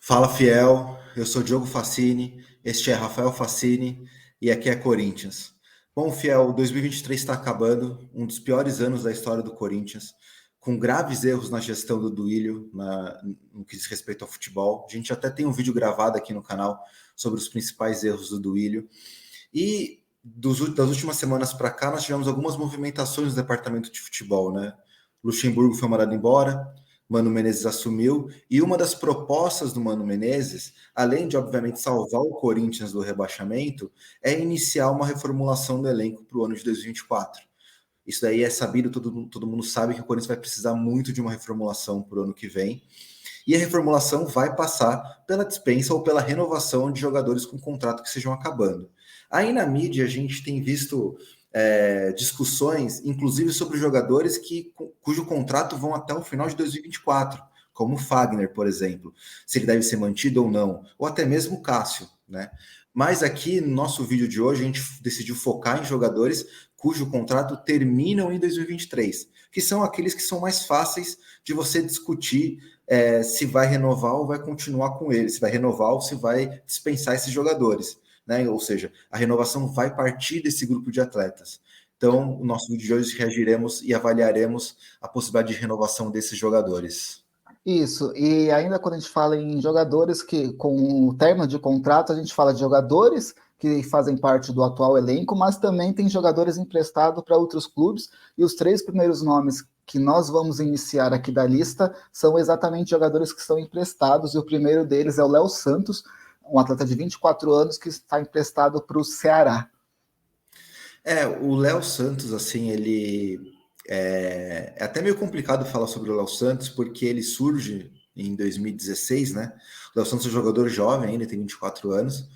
Fala, fiel. Eu sou Diogo Facini, este é Rafael Facini e aqui é Corinthians. Bom, fiel, 2023 está acabando, um dos piores anos da história do Corinthians, com graves erros na gestão do Duílio, no que diz respeito ao futebol. A gente até tem um vídeo gravado aqui no canal sobre os principais erros do Duílio. E das últimas semanas para cá, nós tivemos algumas movimentações no departamento de futebol, né? Luxemburgo foi mandado embora, Mano Menezes assumiu, e uma das propostas do Mano Menezes, além de, obviamente, salvar o Corinthians do rebaixamento, é iniciar uma reformulação do elenco para o ano de 2024. Isso daí é sabido, todo mundo sabe que o Corinthians vai precisar muito de uma reformulação para o ano que vem, e a reformulação vai passar pela dispensa ou pela renovação de jogadores com contrato que estejam acabando. Aí na mídia a gente tem visto discussões, inclusive sobre jogadores cujo contrato vão até o final de 2024, como o Fagner, por exemplo, se ele deve ser mantido ou não, ou até mesmo o Cássio, né? Mas aqui no nosso vídeo de hoje a gente decidiu focar em jogadores cujo contrato terminam em 2023, que são aqueles que são mais fáceis de você discutir se vai renovar ou vai continuar com ele, se vai renovar ou se vai dispensar esses jogadores, né? Ou seja, a renovação vai partir desse grupo de atletas. Então, no nosso vídeo de hoje reagiremos e avaliaremos a possibilidade de renovação desses jogadores. Isso, e ainda quando a gente fala em jogadores que, com o término de contrato, a gente fala de jogadores que fazem parte do atual elenco, mas também tem jogadores emprestados para outros clubes, e os três primeiros nomes que nós vamos iniciar aqui da lista são exatamente jogadores que estão emprestados, e o primeiro deles é o Léo Santos, um atleta de 24 anos que está emprestado para o Ceará. O Léo Santos, assim, é até meio complicado falar sobre o Léo Santos, porque ele surge em 2016, né? O Léo Santos é um jogador jovem ainda, tem 24 anos.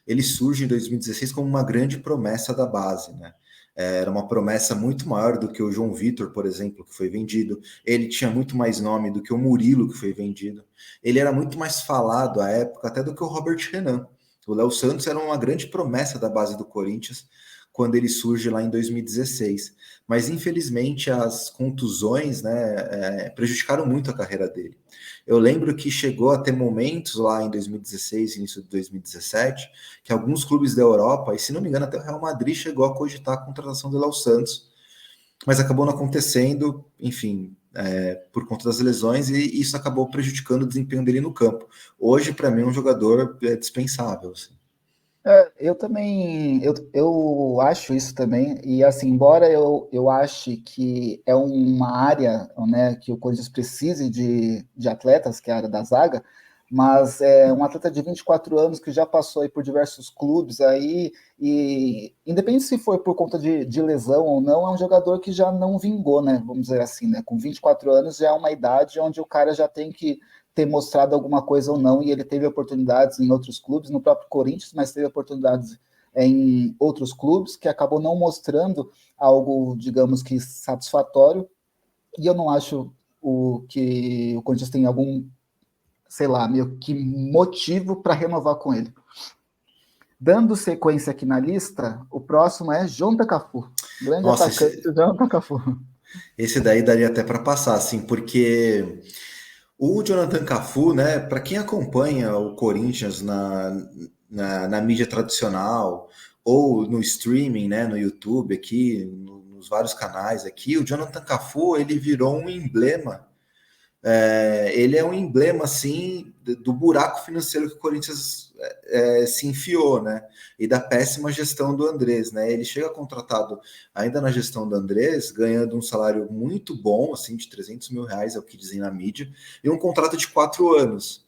Ele surge em 2016 como uma grande promessa da base, né? Era uma promessa muito maior do que o João Vitor, por exemplo, que foi vendido. Ele tinha muito mais nome do que o Murilo, que foi vendido. Ele era muito mais falado à época até do que o Robert Renan. O Léo Santos era uma grande promessa da base do Corinthians quando ele surge lá em 2016. Mas, infelizmente, as contusões, né, prejudicaram muito a carreira dele. Eu lembro que chegou a ter momentos lá em 2016, início de 2017, que alguns clubes da Europa, e se não me engano até o Real Madrid, chegou a cogitar a contratação do Léo Santos, mas acabou não acontecendo, enfim, por conta das lesões, e isso acabou prejudicando o desempenho dele no campo. Hoje, para mim, é um jogador dispensável. Assim. Eu também, eu acho isso também, e assim, embora eu ache que é uma área, né, que o Corinthians precise de atletas, que é a área da zaga, mas é um atleta de 24 anos que já passou aí por diversos clubes aí, e independente se for por conta de lesão ou não, é um jogador que já não vingou, né, vamos dizer assim, né, com 24 anos já é uma idade onde o cara já tem que ter mostrado alguma coisa ou não, e ele teve oportunidades em outros clubes, no próprio Corinthians, mas teve oportunidades em outros clubes, que acabou não mostrando algo, digamos que satisfatório, e eu não acho que o Corinthians tem algum, sei lá, meio que motivo para renovar com ele. Dando sequência aqui na lista, o próximo é Jonathan Cafu, grande Nossa, atacante Jonathan Cafu. esse daí daria até para passar, assim, porque o Jonathan Cafu, né, para quem acompanha o Corinthians na mídia tradicional ou no streaming, né, no YouTube aqui, nos vários canais aqui, o Jonathan Cafu, ele virou um emblema. Ele é um emblema, assim, do buraco financeiro que o Corinthians se enfiou, né? E da péssima gestão do Andrés, né? Ele chega contratado ainda na gestão do Andrés, ganhando um salário muito bom, assim, de 300 mil reais, é o que dizem na mídia, e um contrato de 4 anos.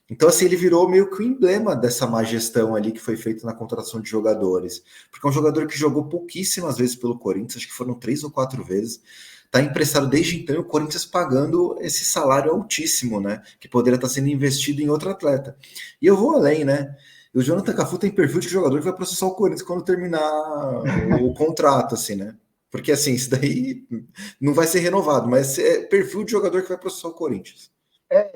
Então, assim, ele virou meio que o emblema dessa má gestão ali que foi feita na contratação de jogadores. Porque é um jogador que jogou pouquíssimas vezes pelo Corinthians, acho que foram 3 ou 4 vezes. Está emprestado desde então, o Corinthians pagando esse salário altíssimo, né? Que poderia estar sendo investido em outro atleta. E eu vou além, né? O Jonathan Cafu tem perfil de jogador que vai processar o Corinthians quando terminar o contrato, assim, né? Porque, assim, isso daí não vai ser renovado, mas é perfil de jogador que vai processar o Corinthians.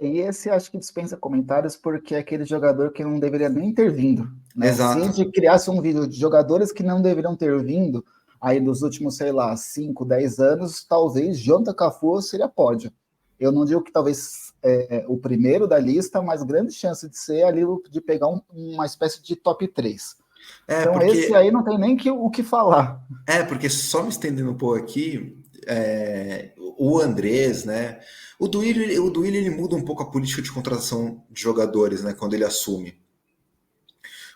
E esse acho que dispensa comentários porque é aquele jogador que não deveria nem ter vindo, né? Se a Exato. gente criasse um vídeo de jogadores que não deveriam ter vindo aí dos últimos, sei lá, 5, 10 anos, talvez Jonathan Cafu seria pódio. Eu não digo que talvez o primeiro da lista, mas grande chance de ser ali de pegar uma espécie de top 3. Então esse aí não tem nem o que falar. Porque só me estendendo um pouco aqui, o Andrés, né? O Duílio ele muda um pouco a política de contratação de jogadores, né? Quando ele assume.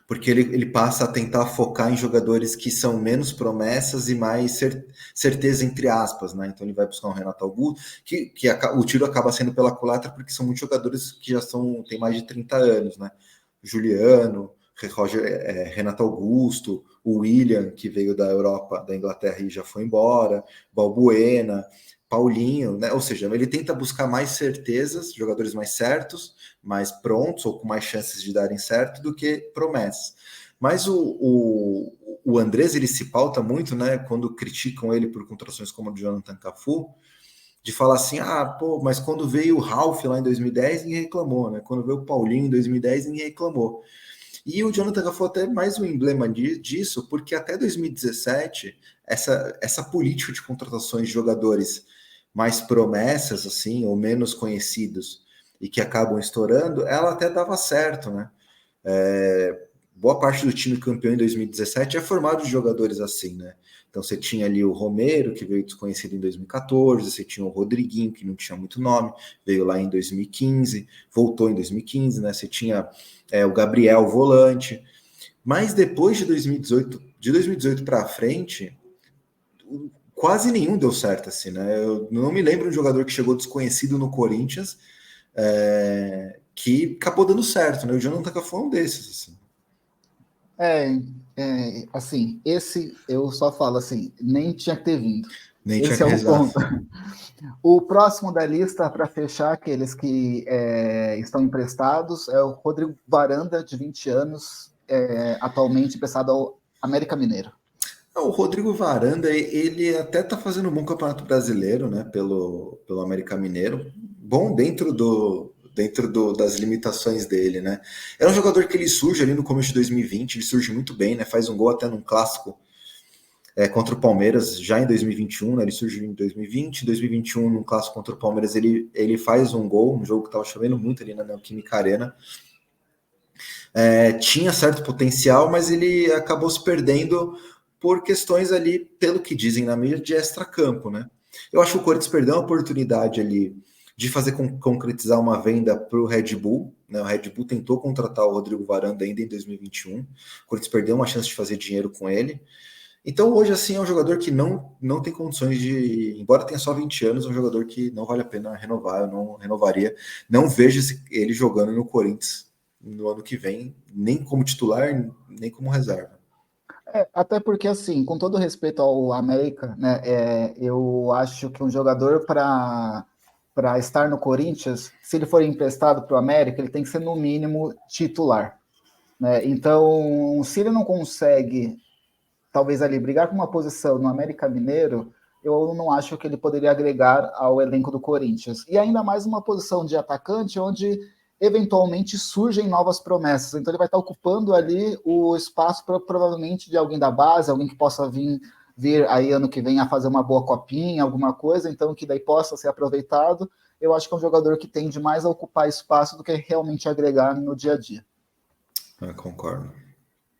Porque ele passa a tentar focar em jogadores que são menos promessas e mais certeza, entre aspas, né? Então ele vai buscar um Renato Augusto, o tiro acaba sendo pela culatra, porque são muitos jogadores que já têm mais de 30 anos, né? Juliano, Renato Augusto, o William, que veio da Europa, da Inglaterra e já foi embora, Balbuena, Paulinho, né? Ou seja, ele tenta buscar mais certezas, jogadores mais certos, mais prontos ou com mais chances de darem certo do que promessas. Mas o Andrés, ele se pauta muito, né? Quando criticam ele por contratações como o Jonathan Cafu, de falar assim, mas quando veio o Ralf lá em 2010, ninguém reclamou, né? Quando veio o Paulinho em 2010, ninguém reclamou. E o Jonathan Cafu até mais um emblema disso, porque até 2017, essa política de contratações de jogadores mais promessas, assim, ou menos conhecidos, e que acabam estourando, ela até dava certo, né? Boa parte do time campeão em 2017 é formado de jogadores assim, né? Então você tinha ali o Romero, que veio desconhecido em 2014, você tinha o Rodriguinho, que não tinha muito nome, veio lá em 2015, voltou em 2015, né? Você tinha o Gabriel, volante. Mas depois de 2018 para frente, quase nenhum deu certo, assim, né? Eu não me lembro de um jogador que chegou desconhecido no Corinthians que acabou dando certo, né? O Jonathan Cafu foi um desses, assim. Assim, esse eu só falo assim, nem tinha que ter vindo. Nem tinha Esse que é o rezar. ponto. O próximo da lista, para fechar, aqueles que estão emprestados, é o Rodrigo Varanda, de 20 anos, atualmente emprestado ao América Mineiro. O Rodrigo Varanda, ele até tá fazendo um bom campeonato brasileiro, né? Pelo América Mineiro. Bom dentro das limitações dele, né? É um jogador que ele surge ali no começo de 2020, ele surge muito bem, né? Faz um gol até num clássico contra o Palmeiras, já em 2021, né? Ele surgiu em 2020, 2021, num clássico contra o Palmeiras, ele faz um gol, um jogo que tava chovendo muito ali na Neoquímica Arena. Tinha certo potencial, mas ele acabou se perdendo por questões ali, pelo que dizem na mídia, de extracampo, né? Eu acho que o Corinthians perdeu a oportunidade ali de fazer concretizar uma venda para o Red Bull, né? O Red Bull tentou contratar o Rodrigo Varanda ainda em 2021, o Corinthians perdeu uma chance de fazer dinheiro com ele. Então hoje, assim, é um jogador que não tem condições de, embora tenha só 20 anos, é um jogador que não vale a pena renovar, eu não renovaria, não vejo ele jogando no Corinthians no ano que vem, nem como titular, nem como reserva. Até porque, assim, com todo respeito ao América, né, eu acho que um jogador para estar no Corinthians, se ele for emprestado para o América, ele tem que ser no mínimo titular. Né? Então, se ele não consegue, talvez ali, brigar com uma posição no América Mineiro, eu não acho que ele poderia agregar ao elenco do Corinthians. E ainda mais uma posição de atacante, onde eventualmente surgem novas promessas. Então ele vai estar ocupando ali o espaço provavelmente de alguém da base, alguém que possa vir aí ano que vem a fazer uma boa copinha, alguma coisa, então que daí possa ser aproveitado. Eu acho que é um jogador que tende mais a ocupar espaço do que realmente agregar no dia a dia. Eu concordo.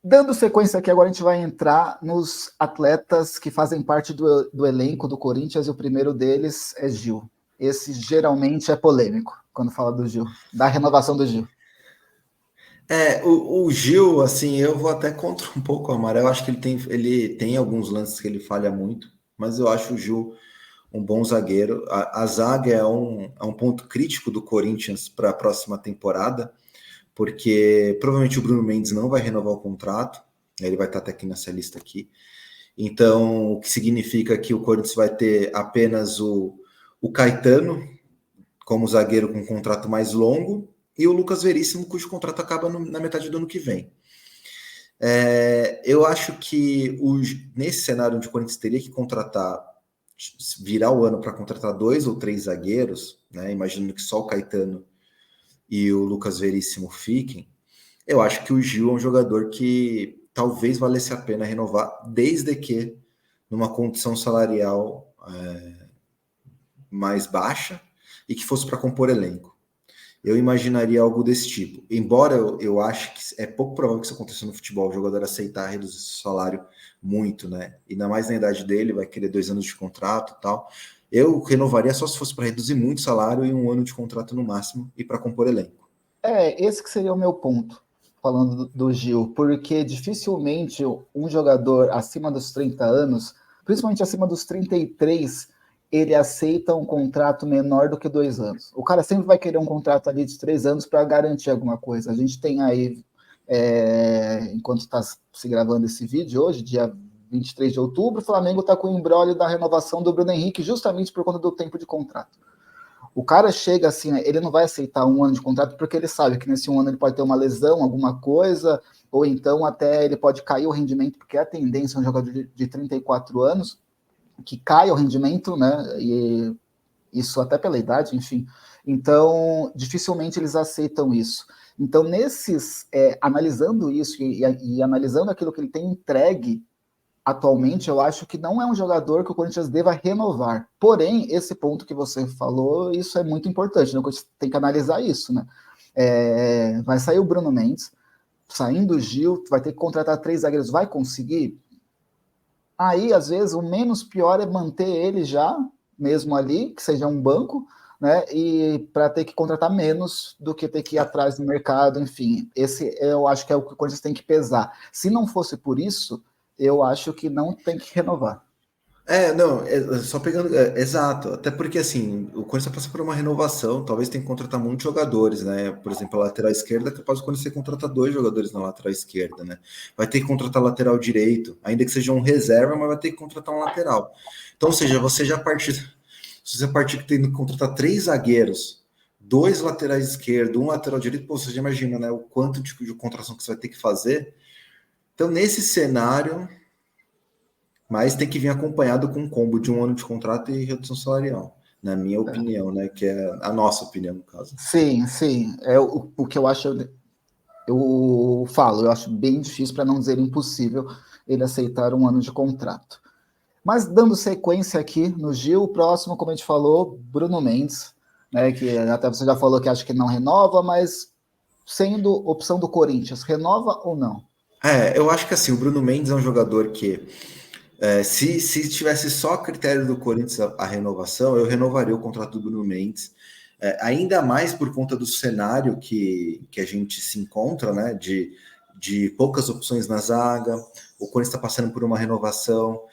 Dando sequência aqui, agora a gente vai entrar nos atletas que fazem parte do elenco do Corinthians, e o primeiro deles é Gil. Esse geralmente é polêmico, quando fala do Gil, da renovação do Gil. O Gil, assim, eu vou até contra um pouco o Amarelo. Eu acho que ele tem alguns lances que ele falha muito, mas eu acho o Gil um bom zagueiro. A zaga é um ponto crítico do Corinthians para a próxima temporada, porque provavelmente o Bruno Mendes não vai renovar o contrato, ele vai estar até aqui nessa lista aqui. Então, o que significa que o Corinthians vai ter apenas o Caetano como zagueiro com um contrato mais longo e o Lucas Veríssimo, cujo contrato acaba na metade do ano que vem. Eu acho que nesse cenário onde o Corinthians teria que virar o ano para contratar 2 ou 3 zagueiros, né, imaginando que só o Caetano e o Lucas Veríssimo fiquem, eu acho que o Gil é um jogador que talvez valesse a pena renovar, desde que numa condição salarial mais baixa, e que fosse para compor elenco. Eu imaginaria algo desse tipo. Embora eu ache que é pouco provável que isso aconteça no futebol, o jogador aceitar reduzir seu salário muito, né? Ainda mais na idade dele, vai querer 2 anos de contrato e tal. Eu renovaria só se fosse para reduzir muito o salário e 1 ano de contrato no máximo e para compor elenco. Esse que seria o meu ponto, falando do Gil, porque dificilmente um jogador acima dos 30 anos, principalmente acima dos 33, ele aceita um contrato menor do que 2 anos. O cara sempre vai querer um contrato ali de 3 anos para garantir alguma coisa. A gente tem aí, enquanto está se gravando esse vídeo hoje, dia 23 de outubro, o Flamengo está com o embrólio da renovação do Bruno Henrique justamente por conta do tempo de contrato. O cara chega assim, ele não vai aceitar 1 ano de contrato porque ele sabe que nesse 1 ano ele pode ter uma lesão, alguma coisa, ou então até ele pode cair o rendimento, porque a tendência é um jogador de 34 anos que caia o rendimento, né? E isso até pela idade, enfim. Então, dificilmente eles aceitam isso. Então, analisando isso e analisando aquilo que ele tem entregue atualmente, eu acho que não é um jogador que o Corinthians deva renovar. Porém, esse ponto que você falou, isso é muito importante, né? O Corinthians tem que analisar isso, né? Vai sair o Bruno Mendes, saindo o Gil, vai ter que contratar 3 zagueiros, vai conseguir? Aí, às vezes, o menos pior é manter ele já, mesmo ali, que seja um banco, né? E para ter que contratar menos do que ter que ir atrás do mercado, enfim. Esse eu acho que é o que o Corinthians tem que pesar. Se não fosse por isso, eu acho que não tem que renovar. Não, só pegando, exato, até porque assim, o Corinthians passa por uma renovação, talvez tenha que contratar muitos jogadores, né? Por exemplo, a lateral esquerda, é capaz o Corinthians ter que contratar 2 jogadores na lateral esquerda, né? Vai ter que contratar lateral direito, ainda que seja um reserva, mas vai ter que contratar um lateral. Então, ou seja, se você partir tendo que contratar 3 zagueiros, 2 laterais esquerdos, um lateral direito, pô, você já imagina, né? O quanto de contratação que você vai ter que fazer. Então, nesse cenário, mas tem que vir acompanhado com um combo de 1 ano de contrato e redução salarial, na minha opinião, né? Que é a nossa opinião, no caso. Sim, sim. O que eu acho, eu acho bem difícil, para não dizer impossível, ele aceitar 1 ano de contrato. Mas dando sequência aqui no Gil, o próximo, como a gente falou, Bruno Mendes, né? Que até você já falou que acha que não renova, mas sendo opção do Corinthians, renova ou não? Eu acho que assim, o Bruno Mendes é um jogador que, se tivesse só a critério do Corinthians a renovação, eu renovaria o contrato do Bruno Mendes, ainda mais por conta do cenário que a gente se encontra, né? De poucas opções na zaga, o Corinthians está passando por uma renovação.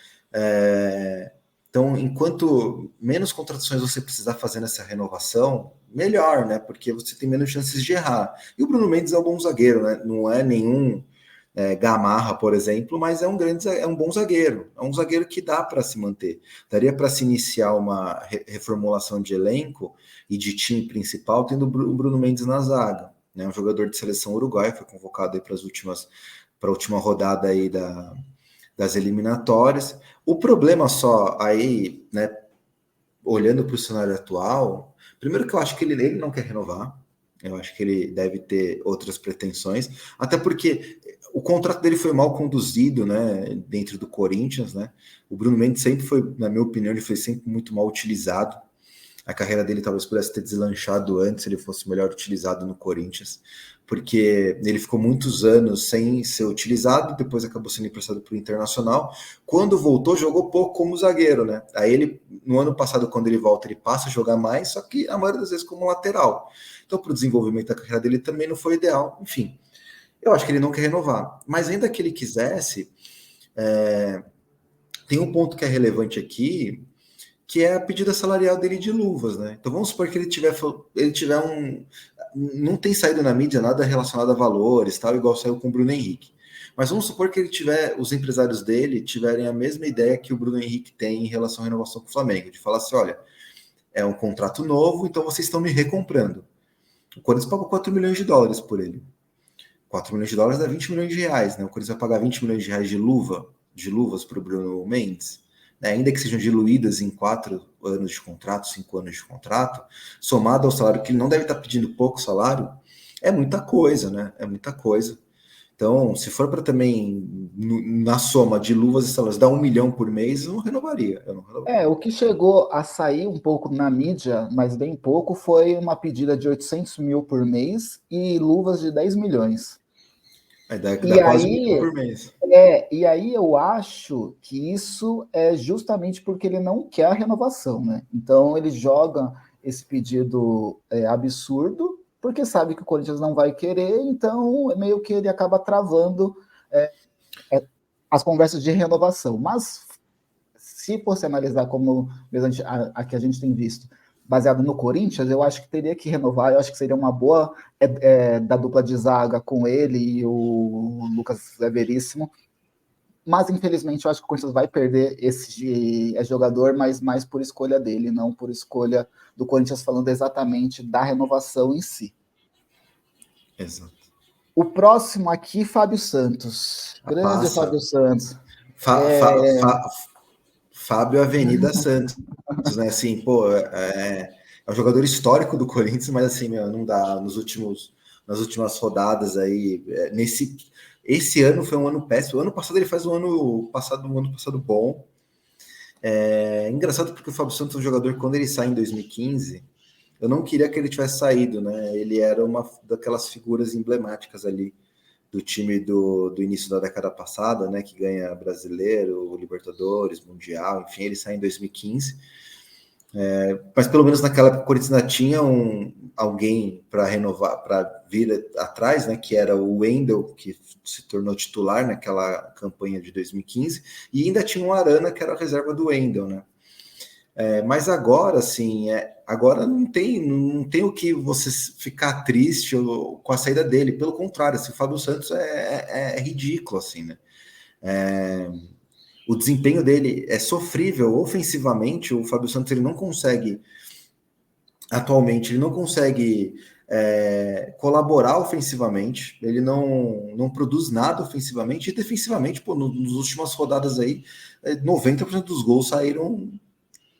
Então, enquanto menos contratações você precisar fazer nessa renovação, melhor, né? Porque você tem menos chances de errar. E o Bruno Mendes é um bom zagueiro, né? Não é nenhum Gamarra, por exemplo, mas é um bom zagueiro. É um zagueiro que dá para se manter. Daria para se iniciar uma reformulação de elenco e de time principal tendo o Bruno Mendes na zaga, né? Um jogador de seleção uruguaia, foi convocado aí para a última rodada aí das eliminatórias. O problema só aí, né, olhando para o cenário atual, primeiro que eu acho que ele não quer renovar, eu acho que ele deve ter outras pretensões, até porque o contrato dele foi mal conduzido, né, dentro do Corinthians, né? O Bruno Mendes sempre foi, na minha opinião, ele foi sempre muito mal utilizado. A carreira dele talvez pudesse ter deslanchado antes, se ele fosse melhor utilizado no Corinthians, porque ele ficou muitos anos sem ser utilizado, depois acabou sendo emprestado para o Internacional. Quando voltou, jogou pouco como zagueiro, né? Aí ele, no ano passado, quando ele volta, ele passa a jogar mais, só que a maioria das vezes como lateral. Então, para o desenvolvimento da carreira dele também não foi ideal. Enfim, eu acho que ele não quer renovar. Mas ainda que ele quisesse, tem um ponto que é relevante aqui, que é a pedida salarial dele de luvas, né? Então vamos supor que ele tiver um. Não tem saído na mídia nada relacionado a valores, tal, igual saiu com o Bruno Henrique. Mas vamos supor que os empresários dele tiverem a mesma ideia que o Bruno Henrique tem em relação à renovação com o Flamengo, de falar assim: olha, é um contrato novo, então vocês estão me recomprando. O Corinthians pagou 4 milhões de dólares por ele. 4 milhões de dólares dá 20 milhões de reais, né? O Corinthians vai pagar 20 milhões de reais de luvas para o Bruno Mendes, né? Ainda que sejam diluídas em 4 anos de contrato, 5 anos de contrato, somado ao salário que ele não deve estar pedindo pouco salário, é muita coisa, né? É muita coisa. Então, se for para também, na soma de luvas e salários, dar 1 milhão por mês, eu não renovaria. O que chegou a sair um pouco na mídia, mas bem pouco, foi uma pedida de 800 mil por mês e luvas de 10 milhões. Aí dá E quase 1 milhão aí, por mês. e aí eu acho que isso é justamente porque ele não quer a renovação, né? Então ele joga esse pedido absurdo, porque sabe que o Corinthians não vai querer, então meio que ele acaba travando as conversas de renovação. Mas se fosse analisar como a que a gente tem visto, baseado no Corinthians, eu acho que teria que renovar, eu acho que seria uma boa da dupla de zaga com ele e o Lucas Veríssimo, mas infelizmente eu acho que o Corinthians vai perder esse jogador, mas mais por escolha dele, não por escolha do Corinthians, falando exatamente da renovação em si. Exato. O próximo aqui, Fábio Santos. Grande Fábio Santos. Fábio Avenida Santos, né? Assim, pô, é um jogador histórico do Corinthians, mas assim, não dá. Nas últimas rodadas aí, esse ano foi um ano péssimo. O ano passado ele faz um ano passado bom. Engraçado porque o Fábio Santos é um jogador que, quando ele sai em 2015, eu não queria que ele tivesse saído, né? Ele era uma daquelas figuras emblemáticas ali do time do início da década passada, né, que ganha Brasileiro, Libertadores, Mundial, enfim, ele sai em 2015. Mas pelo menos naquela época o Corinthians ainda tinha alguém para renovar, para vir atrás, né, que era o Wendel, que se tornou titular naquela campanha de 2015, e ainda tinha o Arana, que era a reserva do Wendel, né? Mas agora, assim, agora não tem o que você ficar triste com a saída dele. Pelo contrário, assim, o Fábio Santos é ridículo, assim, né? O desempenho dele é sofrível ofensivamente. O Fábio Santos ele não consegue, atualmente, ele não consegue colaborar ofensivamente. Ele não produz nada ofensivamente e defensivamente. Pô, nas últimas rodadas aí, 90% dos gols saíram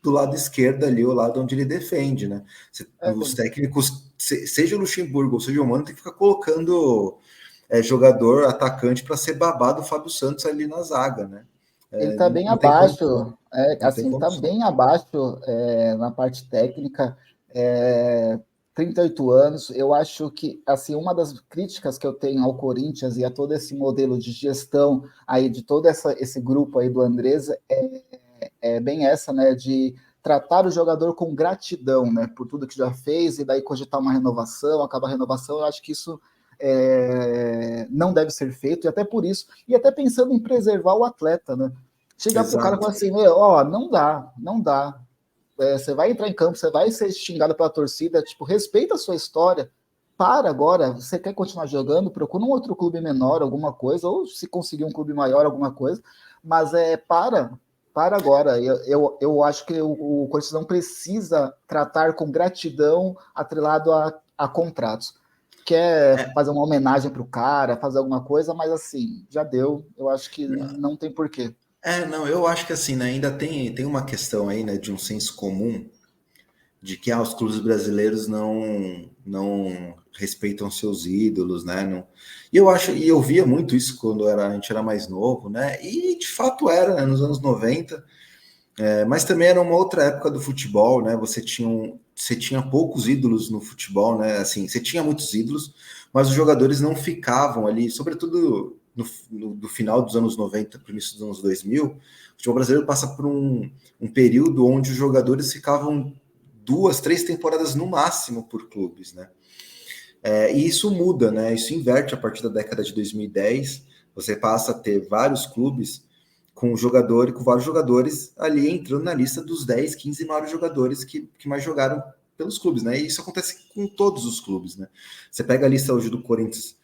do lado esquerdo ali, o lado onde ele defende, né? Os técnicos, seja o Luxemburgo ou seja o Mano, tem que ficar colocando jogador, atacante para ser babado o Fábio Santos ali na zaga, né? Ele está bem abaixo, está bem abaixo na parte técnica, 38 anos. Eu acho que, assim, uma das críticas que eu tenho ao Corinthians e a todo esse modelo de gestão aí, de todo esse grupo aí do Andrés, é bem essa, né, de tratar o jogador com gratidão, né, por tudo que já fez, e daí cogitar uma renovação, acaba a renovação. Eu acho que isso não deve ser feito, e até por isso, e até pensando em preservar o atleta, né, chegar para o cara e falar assim, não dá, você vai entrar em campo, você vai ser xingado pela torcida, tipo, respeita a sua história, para agora, você quer continuar jogando, procura um outro clube menor, alguma coisa, ou se conseguir um clube maior, alguma coisa, mas para agora. Eu acho que o Corinthians não precisa tratar com gratidão atrelado a contratos. Quer fazer uma homenagem para o cara, fazer alguma coisa, mas assim, já deu. Eu acho que não tem porquê. Não, eu acho que assim, né, ainda tem uma questão aí, né, de um senso comum de que os clubes brasileiros não respeitam seus ídolos, né? Não, e eu via muito isso quando a gente era mais novo, né? E de fato era, né, nos anos 90, mas também era uma outra época do futebol, né? Você tinha poucos ídolos no futebol, né? Assim, você tinha muitos ídolos, mas os jogadores não ficavam ali, sobretudo no final dos anos 90 para o início dos anos 2000, o futebol brasileiro passa por um período onde os jogadores ficavam 2, 3 temporadas no máximo por clubes, né? E isso muda, né? Isso inverte a partir da década de 2010. Você passa a ter vários clubes com vários jogadores ali entrando na lista dos 10, 15 maiores jogadores que mais jogaram pelos clubes, né? E isso acontece com todos os clubes, né? Você pega a lista hoje do Corinthians,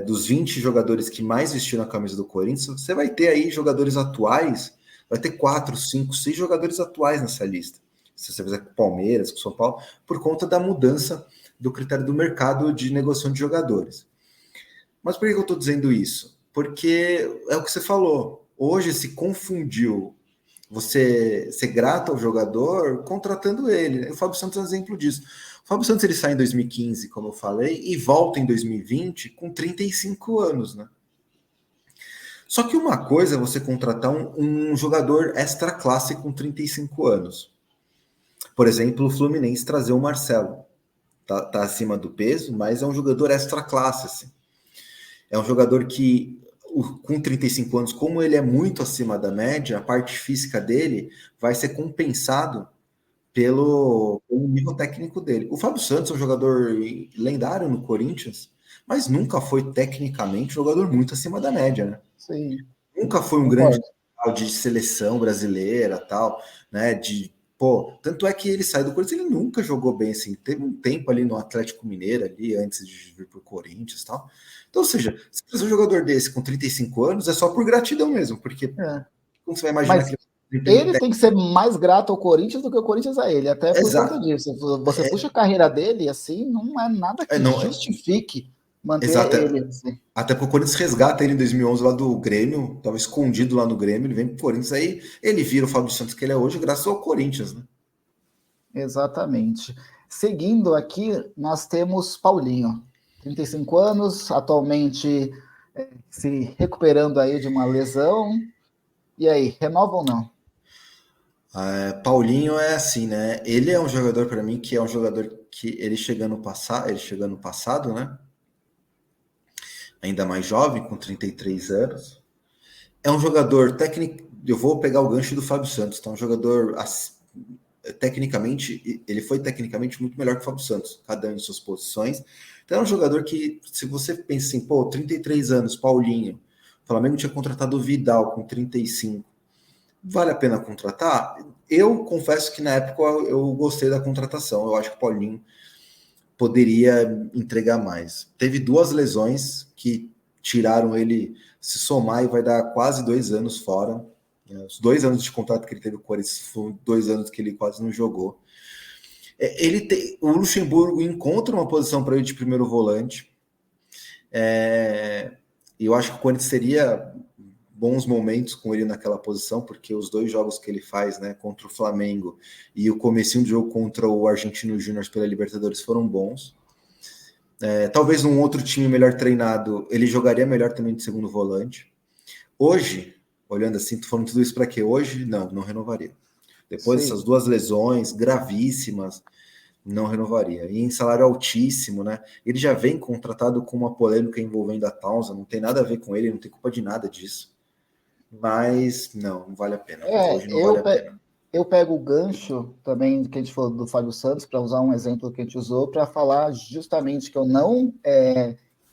dos 20 jogadores que mais vestiram a camisa do Corinthians, você vai ter aí jogadores atuais, vai ter 4, 5, 6 jogadores atuais nessa lista. Se você fizer com o Palmeiras, com o São Paulo, por conta da mudança do critério do mercado de negociação de jogadores. Mas por que eu estou dizendo isso? Porque é o que você falou. Hoje se confundiu você ser grato ao jogador contratando ele. O Fábio Santos é um exemplo disso. O Fábio Santos ele sai em 2015, como eu falei, e volta em 2020 com 35 anos, né? Só que uma coisa é você contratar um jogador extra classe com 35 anos. Por exemplo, o Fluminense trazer o Marcelo. Tá acima do peso, mas é um jogador extra classe, assim. É um jogador que, com 35 anos, como ele é muito acima da média, a parte física dele vai ser compensado pelo nível técnico dele. O Fábio Santos é um jogador lendário no Corinthians, mas nunca foi tecnicamente um jogador muito acima da média, né? Sim, Nunca foi um grande concordo. de seleção brasileira, tal, né? Tanto é que ele sai do Corinthians, ele nunca jogou bem assim. Teve um tempo ali no Atlético Mineiro ali antes de vir para o Corinthians, tal. Então, ou seja, se você é um jogador desse com 35 anos, é só por gratidão mesmo, porque É. como você vai imaginar Mas que ele tem ele tem que ser mais grato ao Corinthians do que o Corinthians a ele, até por conta exato, disso. Você puxa a carreira dele, assim, não é nada que não, justifique manter exato. ele. Assim. Até porque o Corinthians resgata ele em 2011 lá do Grêmio, estava escondido lá no Grêmio, ele vem pro Corinthians, aí ele vira o Fábio Santos que ele é hoje, graças ao Corinthians, né? Exatamente. Seguindo aqui, nós temos Paulinho, 35 anos, atualmente se recuperando aí de uma lesão. E aí, renova ou não? Paulinho é assim, né? Ele é um jogador para mim que é um jogador que ele chega no passado, né? Ainda mais jovem, com 33 anos. É um jogador técnico. Eu vou pegar o gancho do Fábio Santos, tá? Um jogador tecnicamente, ele foi tecnicamente muito melhor que o Fábio Santos, cada um em suas posições. Então é um jogador que, se você pensa assim, pô, 33 anos, Paulinho, o Flamengo tinha contratado o Vidal com 35. Vale a pena contratar? Eu confesso que na época eu gostei da contratação. Eu acho que o Paulinho poderia entregar mais. Teve duas lesões que tiraram ele, se somar, e vai dar quase 2 anos fora. Os 2 anos de contrato que ele teve com o Corinthians foram 2 anos que ele quase não jogou. O Luxemburgo encontra uma posição para ele de primeiro volante. E eu acho que o Corinthians seria bons momentos com ele naquela posição, porque os 2 jogos que ele faz, né, contra o Flamengo e o comecinho do jogo contra o Argentino Júnior pela Libertadores foram bons. Talvez num outro time melhor treinado, ele jogaria melhor também de segundo volante. Hoje, olhando assim, tô falando tudo isso para quê? Hoje, não renovaria. Depois dessas Sim. 2 lesões gravíssimas, não renovaria. E em salário altíssimo, né? Ele já vem contratado com uma polêmica envolvendo a Townsend, não tem nada a ver com ele, não tem culpa de nada disso. Mas não vale a pena. É, Hoje não vale a pena. eu pego o gancho também que a gente falou do Fábio Santos, para usar um exemplo que a gente usou, para falar justamente que eu não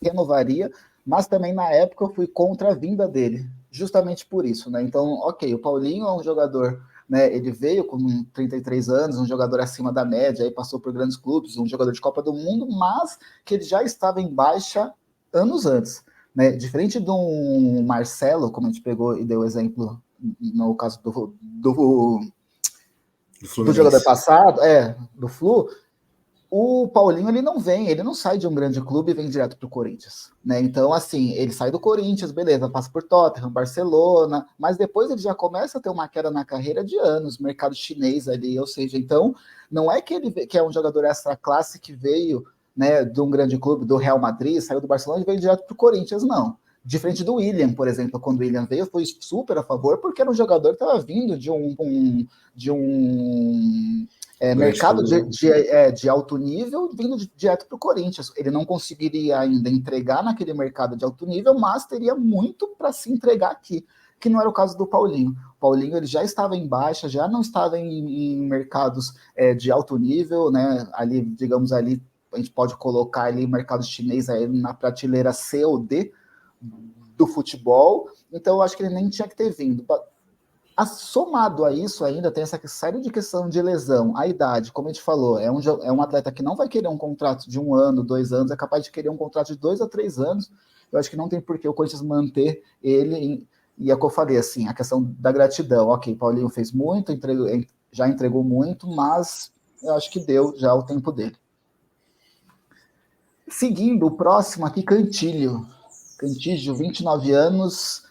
renovaria, mas também na época eu fui contra a vinda dele, justamente por isso, né? Então, ok, o Paulinho é um jogador, né? Ele veio com 33 anos, um jogador acima da média, aí passou por grandes clubes, um jogador de Copa do Mundo, mas que ele já estava em baixa anos antes. Né? Diferente de um Marcelo, como a gente pegou e deu exemplo no caso do jogador Fluminense. passado, do Flu, o Paulinho ele não sai de um grande clube e vem direto para o Corinthians, né? Então, assim, ele sai do Corinthians, beleza, passa por Tottenham, Barcelona, mas depois ele já começa a ter uma queda na carreira de anos, mercado chinês ali, ou seja, então não é que ele que é um jogador extra classe que veio, né, de um grande clube, do Real Madrid, saiu do Barcelona e veio direto para o Corinthians, não. Diferente do William, por exemplo, quando o William veio, foi super a favor, porque era um jogador que estava vindo de um mercado de alto nível vindo direto para o Corinthians. Ele não conseguiria ainda entregar naquele mercado de alto nível, mas teria muito para se entregar aqui, que não era o caso do Paulinho. O Paulinho ele já estava em baixa, já não estava em mercados de alto nível, né? Ali, digamos ali, a gente pode colocar ali o mercado chinês aí na prateleira C ou D do futebol. Então, eu acho que ele nem tinha que ter vindo. Somado a isso, ainda tem essa série de questão de lesão, a idade, como a gente falou, é um atleta que não vai querer um contrato de 1 ano, 2 anos, é capaz de querer um contrato de 2 a 3 anos. Eu acho que não tem por que o Corinthians manter ele. E é o que eu falei, assim, a questão da gratidão. Ok, Paulinho fez muito, já entregou muito, mas eu acho que deu já o tempo dele. Seguindo, o próximo aqui, Cantilho, 29 anos,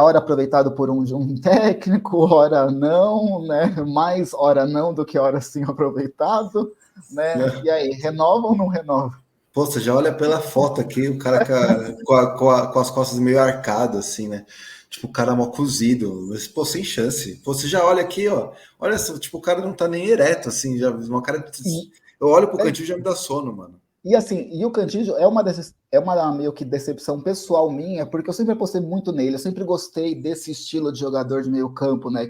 hora aproveitado por um técnico, hora não, né? Mais hora não do que hora sim aproveitado, né? E aí, renova ou não renova? Pô, você já olha pela foto aqui, o cara com as costas meio arcadas, assim, né? Tipo, o cara mal cozido, mas, pô, sem chance. Pô, você já olha aqui, ó, olha só, tipo, o cara não tá nem ereto, assim, já, uma cara... E, Eu olho pro é, Cantillo e já me dá sono, mano. e assim, e o Cantígio é uma meio que decepção pessoal minha, porque eu sempre apostei muito nele, eu sempre gostei desse estilo de jogador de meio campo, né,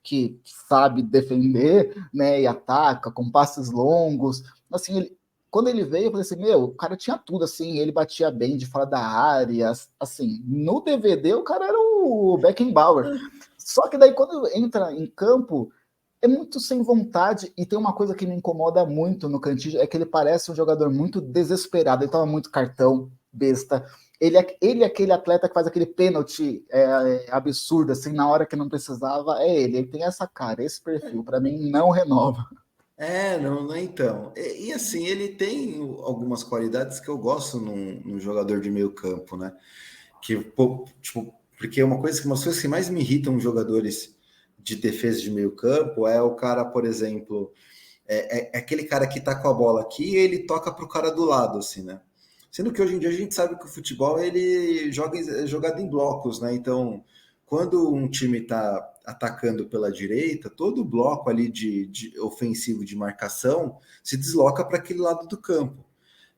que sabe defender, né, e ataca com passes longos. Assim, quando ele veio, eu falei assim, meu, o cara tinha tudo, assim, ele batia bem de fora da área, assim, no DVD o cara era o Beckenbauer. Só que daí quando entra em campo, é muito sem vontade, e tem uma coisa que me incomoda muito no Cantillo, é que ele parece um jogador muito desesperado, ele toma muito cartão, besta, ele é aquele atleta que faz aquele pênalti absurdo, assim, na hora que não precisava, ele tem essa cara, esse perfil, para mim não renova. Não, não é então. E, assim, ele tem algumas qualidades que eu gosto num jogador de meio campo, né? Que, pô, tipo, porque uma das coisas que mais me irritam jogadores de defesa de meio campo é o cara, por exemplo, é aquele cara que tá com a bola aqui e ele toca pro cara do lado, assim, né? Sendo que hoje em dia a gente sabe que o futebol ele é jogado em blocos, né? Então, quando um time está atacando pela direita, todo o bloco ali de ofensivo de marcação se desloca para aquele lado do campo.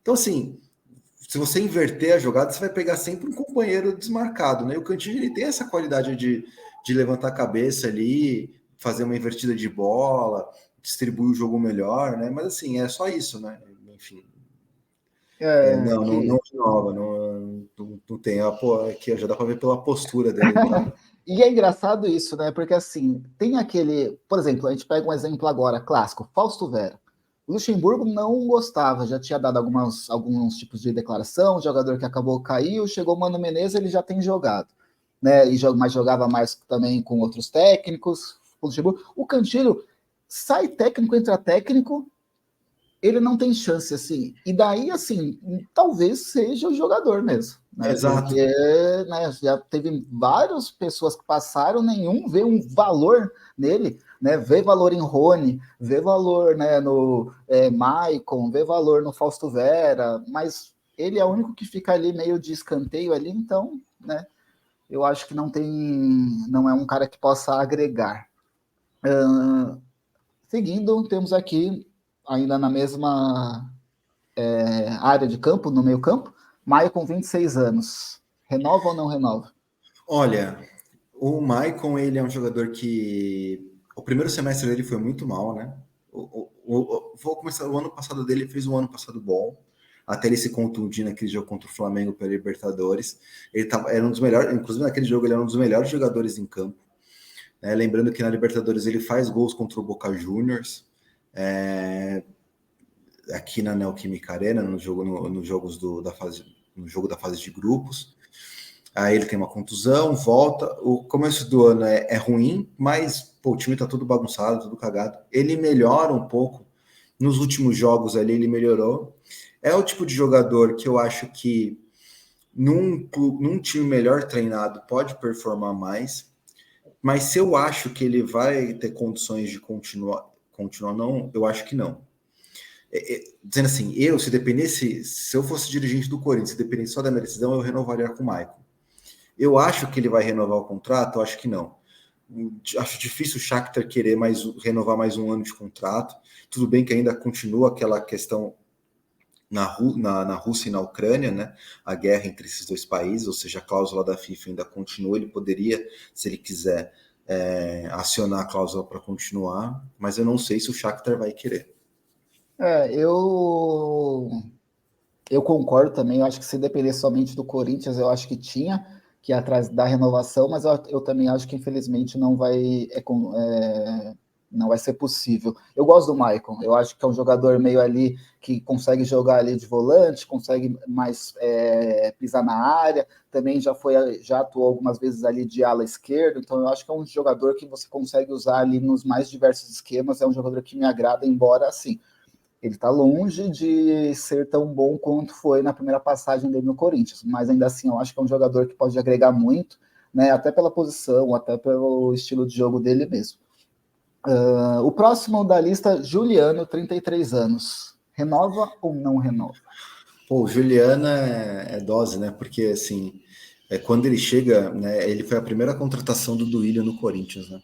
Então, assim, se você inverter a jogada, você vai pegar sempre um companheiro desmarcado, né? E o Cantillo ele tem essa qualidade de levantar a cabeça ali, fazer uma invertida de bola, distribuir o jogo melhor, né? Mas assim, é só isso, né? Enfim, É, não que renova, não tem. Pô, aqui já dá para ver pela postura dele. E é engraçado isso, né? Porque assim, tem aquele, por exemplo, a gente pega um exemplo agora, clássico, Fausto Vera. O Luxemburgo não gostava, já tinha dado alguns tipos de declaração, jogador que acabou caiu, chegou o Mano Menezes, ele já tem jogado, né? Mas jogava mais também com outros técnicos. O Luxemburgo, o Cantillo sai técnico, entra técnico, ele não tem chance, assim. E daí, assim, talvez seja o jogador mesmo, né? Porque Exato. né, já teve várias pessoas que passaram, nenhum vê um valor nele, né? Vê valor em Rony, vê valor, né, no Maicon, vê valor no Fausto Vera, mas ele é o único que fica ali meio de escanteio ali, então, né? Eu acho que não é um cara que possa agregar. Seguindo, temos aqui, ainda na mesma área de campo, no meio campo, Maio com 26 anos. Renova ou não renova? Olha, o Maicon, ele é um jogador que o primeiro semestre dele foi muito mal, né? Vou começar, o ano passado dele ele fez um ano passado bom, até ele se contundir naquele jogo contra o Flamengo pela Libertadores. Era um dos melhores, inclusive naquele jogo ele era um dos melhores jogadores em campo. Né? Lembrando que na Libertadores ele faz gols contra o Boca Juniors, aqui na Neoquímica Arena, nos jogos da fase, no jogo da fase de grupos. Aí ele tem uma contusão, volta. O começo do ano é ruim, mas pô, o time tá tudo bagunçado, tudo cagado. Ele melhora um pouco. Nos últimos jogos ali, ele melhorou. É o tipo de jogador que eu acho que num time melhor treinado pode performar mais. Mas se eu acho que ele vai ter condições de continuar não, eu acho que não. Dizendo assim, se dependesse, se eu fosse dirigente do Corinthians, se dependesse só da minha decisão, eu renovaria com o Maicon. Eu acho que ele vai renovar o contrato, eu acho que não. Acho difícil o Shakhtar querer renovar mais um ano de contrato. Tudo bem que ainda continua aquela questão na Rússia e na Ucrânia, né? A guerra entre esses dois países, ou seja, a cláusula da FIFA ainda continua. Ele poderia, se ele quiser, acionar a cláusula para continuar, mas eu não sei se o Shakhtar vai querer. É, eu concordo também. Eu acho que se depender somente do Corinthians, eu acho que tinha que ir atrás da renovação, mas eu também acho que infelizmente não vai ser possível. Eu gosto do Maicon, eu acho que é um jogador meio ali que consegue jogar ali de volante, consegue mais pisar na área, também já atuou algumas vezes ali de ala esquerdo, então eu acho que é um jogador que você consegue usar ali nos mais diversos esquemas, é um jogador que me agrada, embora assim ele está longe de ser tão bom quanto foi na primeira passagem dele no Corinthians, mas ainda assim eu acho que é um jogador que pode agregar muito, né, até pela posição, até pelo estilo de jogo dele mesmo. O próximo da lista, Juliano, 33 anos. Renova ou não renova? Pô, Juliana é dose, né? Porque assim, quando ele chega, né, ele foi a primeira contratação do Duílio no Corinthians, né?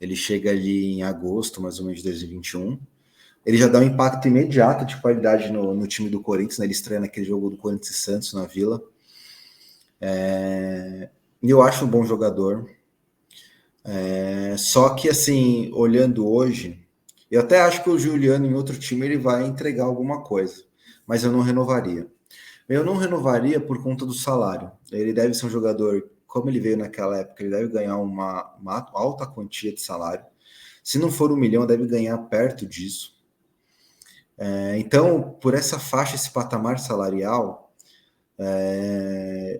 Ele chega ali em agosto, mais ou menos, de 2021. Ele já dá um impacto imediato de qualidade no time do Corinthians, né? Ele estreia naquele jogo do Corinthians e Santos na Vila. E eu acho um bom jogador. Só que, assim, olhando hoje, eu até acho que o Juliano em outro time ele vai entregar alguma coisa, mas eu não renovaria. Eu não renovaria por conta do salário. Ele deve ser um jogador, como ele veio naquela época, ele deve ganhar uma alta quantia de salário. Se não for 1 milhão, deve ganhar perto disso. Então, por essa faixa, esse patamar salarial,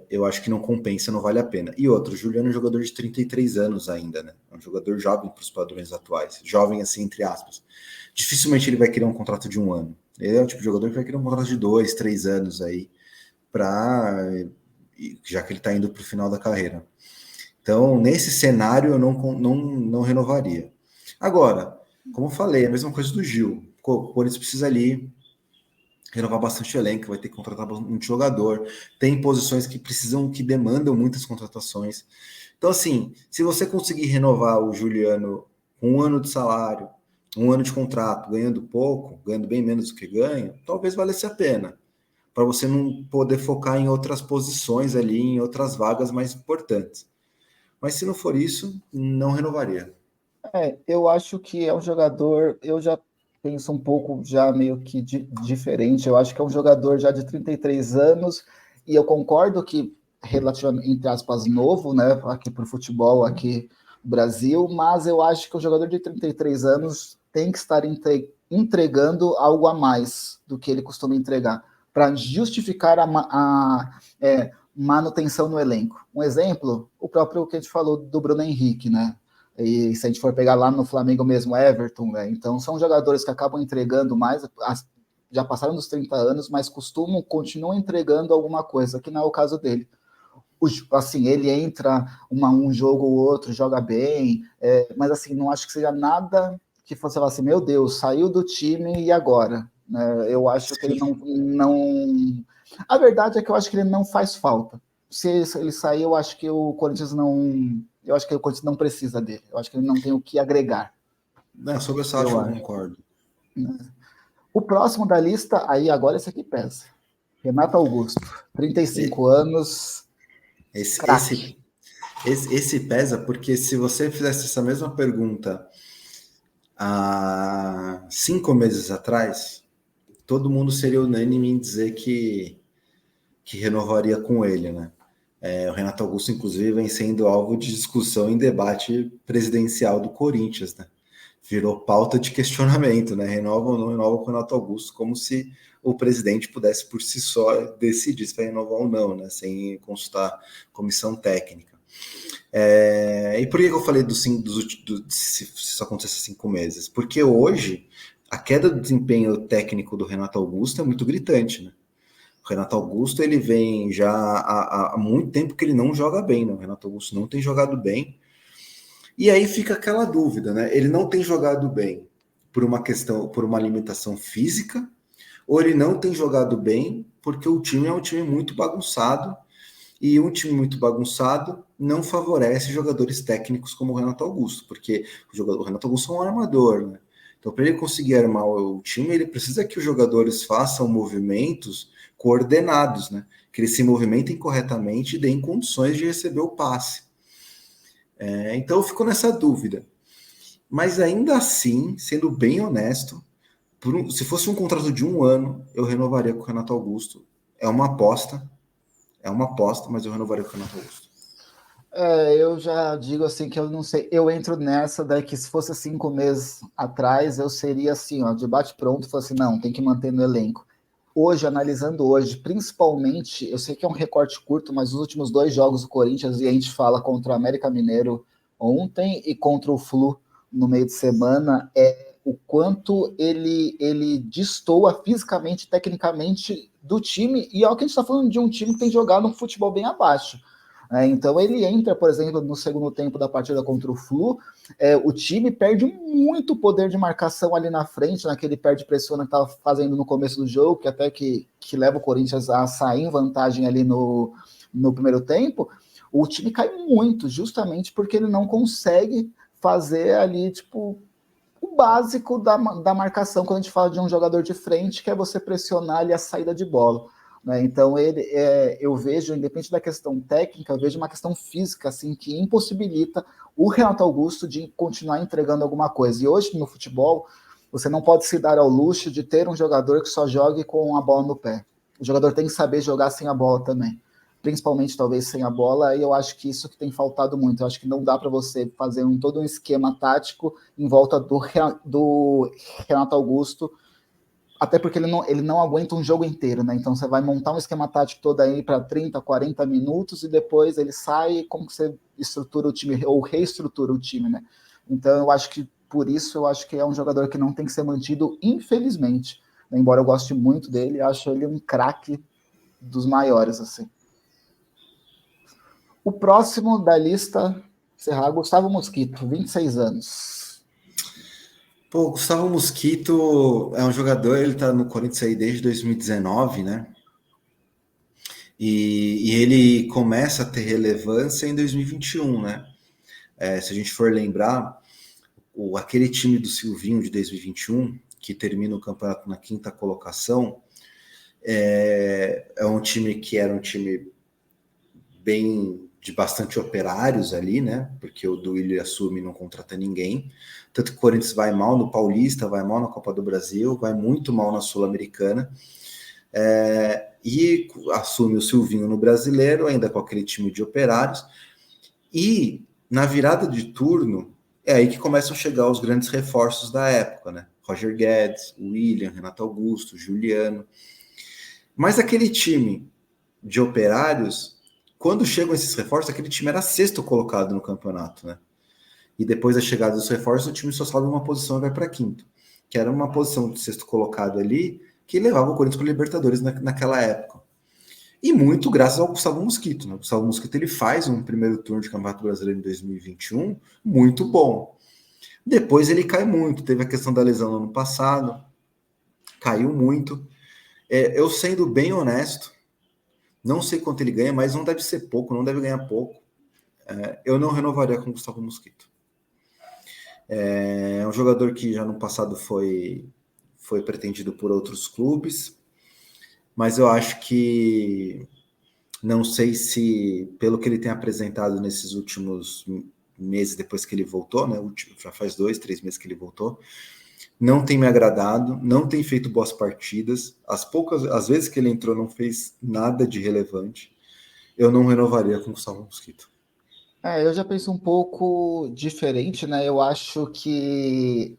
eu acho que não compensa, não vale a pena. E outro, o Juliano é um jogador de 33 anos ainda, né? É um jogador jovem para os padrões atuais. Jovem, assim, entre aspas. Dificilmente ele vai querer um contrato de 1 ano. Ele é o tipo de jogador que vai querer um contrato de 2, 3 anos aí, já que ele está indo para o final da carreira. Então, nesse cenário, eu não renovaria. Agora, como eu falei, é a mesma coisa do Gil. O Corinthians precisa ali renovar bastante elenco, vai ter que contratar muito jogador, tem posições que demandam muitas contratações. Então, assim, se você conseguir renovar o Juliano com 1 ano de salário, 1 ano de contrato, ganhando pouco, ganhando bem menos do que ganha, talvez valesse a pena, para você não poder focar em outras posições ali, em outras vagas mais importantes. Mas se não for isso, não renovaria. Eu acho que é um jogador, eu já penso um pouco já meio que diferente, eu acho que é um jogador já de 33 anos, e eu concordo que relativamente, entre aspas, novo, né, aqui para o futebol, aqui no Brasil, mas eu acho que o jogador de 33 anos tem que estar entregando algo a mais do que ele costuma entregar, para justificar manutenção no elenco. Um exemplo, o próprio que a gente falou do Bruno Henrique, né? E se a gente for pegar lá no Flamengo mesmo, Everton, né? Então são jogadores que acabam entregando mais, já passaram dos 30 anos, mas continuam entregando alguma coisa, que não é o caso dele. Assim, ele entra um jogo ou outro, joga bem, mas assim, não acho que seja nada que fosse falar assim, meu Deus, saiu do time e agora? Né? Eu acho que ele não. A verdade é que eu acho que ele não faz falta. Se ele sair, eu acho que o Corinthians não. Eu acho que o Corinthians não precisa dele. Eu acho que ele não tem o que agregar. Sobre essa Eu acho que eu acho. concordo. O próximo da lista, aí agora esse aqui pesa. Renato Augusto, 35 anos, Esse, craque. esse, esse pesa porque se você fizesse essa mesma pergunta há 5 meses atrás, todo mundo seria unânime em dizer que renovaria com ele, né? O Renato Augusto, inclusive, vem sendo alvo de discussão em debate presidencial do Corinthians, né? Virou pauta de questionamento, né? Renova ou não renova com o Renato Augusto, como se o presidente pudesse por si só decidir se vai renovar ou não, né? Sem consultar comissão técnica. E por que eu falei se isso acontecesse 5 meses? Porque hoje a queda do desempenho técnico do Renato Augusto é muito gritante, né? O Renato Augusto ele vem já há muito tempo que ele não joga bem, né? O Renato Augusto não tem jogado bem. E aí fica aquela dúvida, né? Ele não tem jogado bem por uma limitação física, ou ele não tem jogado bem porque o time é um time muito bagunçado, e um time muito bagunçado não favorece jogadores técnicos como o Renato Augusto, porque o Renato Augusto é um armador, né? Então, para ele conseguir armar o time, ele precisa que os jogadores façam movimentos coordenados, né? Que eles se movimentem corretamente e deem condições de receber o passe. Então, eu fico nessa dúvida. Mas ainda assim, sendo bem honesto, se fosse um contrato de 1 ano, eu renovaria com o Renato Augusto. É uma aposta, mas eu renovaria com o Renato Augusto. Eu já digo assim que eu não sei, eu entro nessa daí que se fosse 5 meses atrás, eu seria assim, ó, de bate pronto, fosse assim, não, tem que manter no elenco. Hoje, analisando hoje, principalmente, eu sei que é um recorte curto, mas os últimos 2 jogos do Corinthians, e a gente fala contra o América Mineiro ontem e contra o Flu no meio de semana, o quanto ele destoa fisicamente, tecnicamente do time, e é o que a gente está falando de um time que tem jogado um futebol bem abaixo. Então ele entra, por exemplo, no segundo tempo da partida contra o Flu, o time perde muito poder de marcação ali na frente, naquele perde pressiona que estava fazendo no começo do jogo, que até que leva o Corinthians a sair em vantagem ali no no primeiro tempo, o time cai muito, justamente porque ele não consegue fazer ali, tipo, o básico da marcação, quando a gente fala de um jogador de frente, que é você pressionar ali a saída de bola. Né? Então, eu vejo, independente da questão técnica, eu vejo uma questão física, assim, que impossibilita o Renato Augusto de continuar entregando alguma coisa. E hoje, no futebol, você não pode se dar ao luxo de ter um jogador que só jogue com a bola no pé. O jogador tem que saber jogar sem a bola também. Principalmente, talvez, sem a bola, e eu acho que isso que tem faltado muito. Eu acho que não dá para você fazer todo um esquema tático em volta do Renato Augusto, até porque ele não aguenta um jogo inteiro, né? Então você vai montar um esquema tático todo aí para 30, 40 minutos e depois ele sai, como que você estrutura o time, ou reestrutura o time, né? Então eu acho que, por isso, eu acho que é um jogador que não tem que ser mantido, infelizmente. Né? Embora eu goste muito dele, acho ele um craque dos maiores, assim. O próximo da lista será Gustavo Mosquito, 26 anos. Pô, o Gustavo Mosquito é um jogador, ele tá no Corinthians aí desde 2019, né? E ele começa a ter relevância em 2021, né? Se a gente for lembrar, aquele time do Silvinho de 2021, que termina o campeonato na quinta colocação, é um time que era um time bem de bastante operários ali, né? Porque o Duílio assume e não contrata ninguém. Tanto que o Corinthians vai mal no Paulista, vai mal na Copa do Brasil, vai muito mal na Sul-Americana. E assume o Silvinho no Brasileiro, ainda com aquele time de operários. E na virada de turno, é aí que começam a chegar os grandes reforços da época, né? Roger Guedes, William, Renato Augusto, Juliano. Mas aquele time de operários, quando chegam esses reforços, aquele time era sexto colocado no campeonato, né? E depois da chegada dos reforços, o time só sobe uma posição e vai para quinto, que era uma posição de sexto colocado ali, que levava o Corinthians para Libertadores naquela época. E muito graças ao Gustavo Mosquito, né? O Gustavo Mosquito ele faz um primeiro turno de Campeonato Brasileiro em 2021 muito bom. Depois ele cai muito, teve a questão da lesão no ano passado, caiu muito. Eu sendo bem honesto, não sei quanto ele ganha, mas não deve ser pouco, não deve ganhar pouco. Eu não renovaria com o Gustavo Mosquito. É um jogador que já no passado foi pretendido por outros clubes, mas eu acho que não sei se, pelo que ele tem apresentado nesses últimos meses depois que ele voltou, né? Já faz 2, 3 meses que ele voltou, não tem me agradado, não tem feito boas partidas. As vezes que ele entrou, não fez nada de relevante. Eu não renovaria com o Gustavo Mosquito. Eu já penso um pouco diferente, né? Eu acho que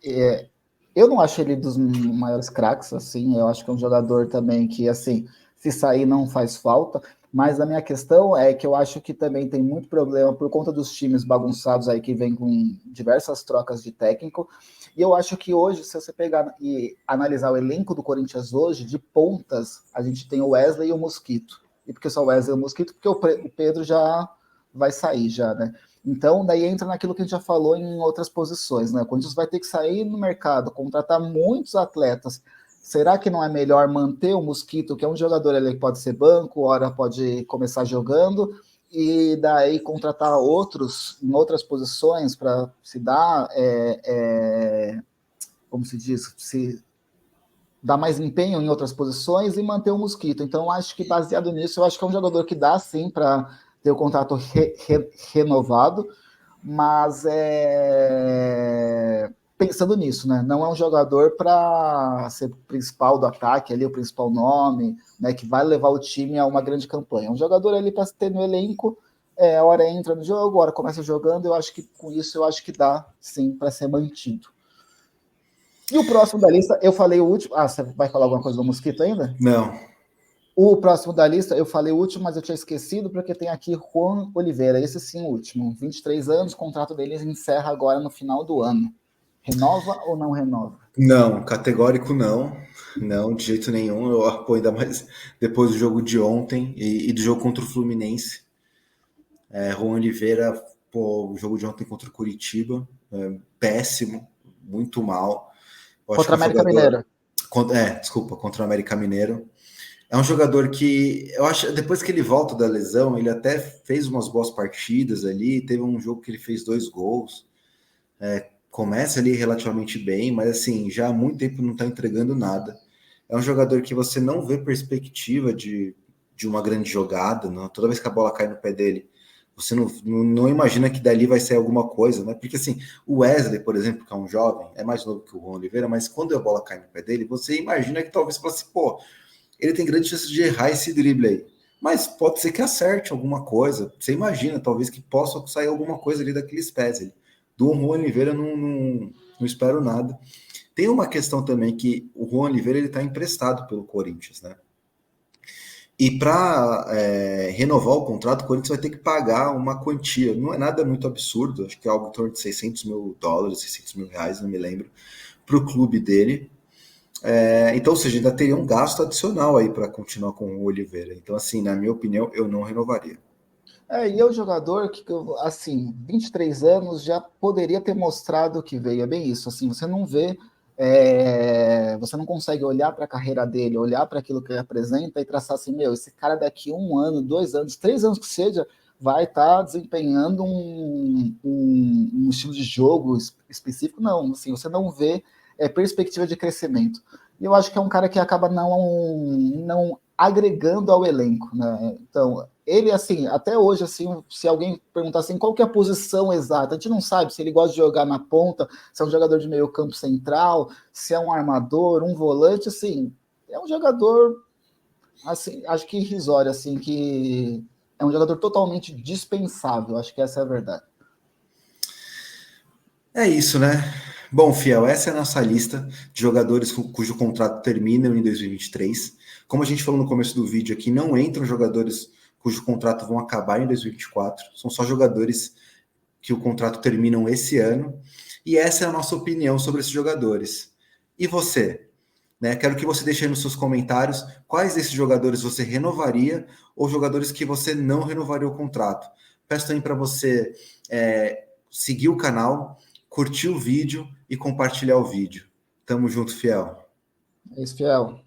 eu não acho ele dos maiores craques, assim. Eu acho que é um jogador também que, assim, se sair não faz falta. Mas a minha questão é que eu acho que também tem muito problema por conta dos times bagunçados aí que vem com diversas trocas de técnico. E eu acho que hoje, se você pegar e analisar o elenco do Corinthians hoje, de pontas, a gente tem o Wesley e o Mosquito. E por que só o Wesley e o Mosquito? Porque o Pedro já vai sair já, né? Então, daí entra naquilo que a gente já falou em outras posições, né? O Corinthians vai ter que sair no mercado, contratar muitos atletas. Será que não é melhor manter o Mosquito, que é um jogador ali que pode ser banco, hora pode começar jogando, e daí contratar outros em outras posições para se dar, como se diz, se dar mais empenho em outras posições e manter o Mosquito. Então, acho que baseado nisso, eu acho que é um jogador que dá sim para ter o contrato renovado, mas pensando nisso, né? Não é um jogador para ser o principal do ataque, ali, o principal nome, né? Que vai levar o time a uma grande campanha. É um jogador ali para ter no elenco, a hora entra no jogo, a hora começa jogando. Eu acho que com isso eu acho que dá sim para ser mantido. E o próximo da lista, eu falei o último. Ah, você vai falar alguma coisa do Mosquito ainda? Não. O próximo da lista, eu falei o último, mas eu tinha esquecido, porque tem aqui Juan Oliveira, esse sim o último. 23 anos, o contrato dele encerra agora no final do ano. Renova ou não renova? Não, categórico não. Não, de jeito nenhum. Eu apoio ainda mais depois do jogo de ontem e do jogo contra o Fluminense. Juan Oliveira, pô, o jogo de ontem contra o Curitiba, péssimo, muito mal. Eu acho Contra que a o América jogador. Mineiro. Desculpa, contra o América Mineiro. É um jogador que eu acho, depois que ele volta da lesão, ele até fez umas boas partidas ali. Teve um jogo que ele fez 2 gols. Começa ali relativamente bem, mas assim, já há muito tempo não está entregando nada. É um jogador que você não vê perspectiva de uma grande jogada, não? Toda vez que a bola cai no pé dele, você não imagina que dali vai sair alguma coisa, né? Porque assim, o Wesley, por exemplo, que é um jovem, é mais novo que o Juan Oliveira, mas quando a bola cai no pé dele, você imagina que talvez você fale assim, pô, ele tem grande chance de errar esse drible aí. Mas pode ser que acerte alguma coisa. Você imagina, talvez que possa sair alguma coisa ali daqueles pés. Do Juan Oliveira não espero nada. Tem uma questão também que o Juan Oliveira ele está emprestado pelo Corinthians, né? E para renovar o contrato, o Corinthians vai ter que pagar uma quantia. Não é nada muito absurdo, acho que é algo em torno de US$ 600 mil, R$ 600 mil, não me lembro, para o clube dele. Então, ou seja, ainda teria um gasto adicional aí para continuar com o Oliveira. Então, assim, na minha opinião, eu não renovaria. E é um jogador que, assim, 23 anos já poderia ter mostrado que veio. É bem isso, assim, você não vê, você não consegue olhar para a carreira dele, olhar para aquilo que ele apresenta e traçar assim, meu, esse cara daqui 1 ano, 2 anos, 3 anos que seja, vai estar desempenhando um estilo de jogo específico. Não, assim, você não vê perspectiva de crescimento. E eu acho que é um cara que acaba não agregando ao elenco, né? Então, ele, assim, até hoje, assim, se alguém perguntar assim, qual que é a posição exata, a gente não sabe se ele gosta de jogar na ponta, se é um jogador de meio campo central, se é um armador, um volante, assim, é um jogador, assim, acho que irrisório, assim, que é um jogador totalmente dispensável, acho que essa é a verdade. É isso, né? Bom, Fiel, essa é a nossa lista de jogadores cujo contrato termina em 2023. Como a gente falou no começo do vídeo aqui, não entram jogadores cujo contrato vão acabar em 2024. São só jogadores que o contrato terminam esse ano. E essa é a nossa opinião sobre esses jogadores. E você? Né? Quero que você deixe aí nos seus comentários quais desses jogadores você renovaria ou jogadores que você não renovaria o contrato. Peço também para você seguir o canal, curtir o vídeo e compartilhar o vídeo. Tamo junto, fiel. É isso, Fiel.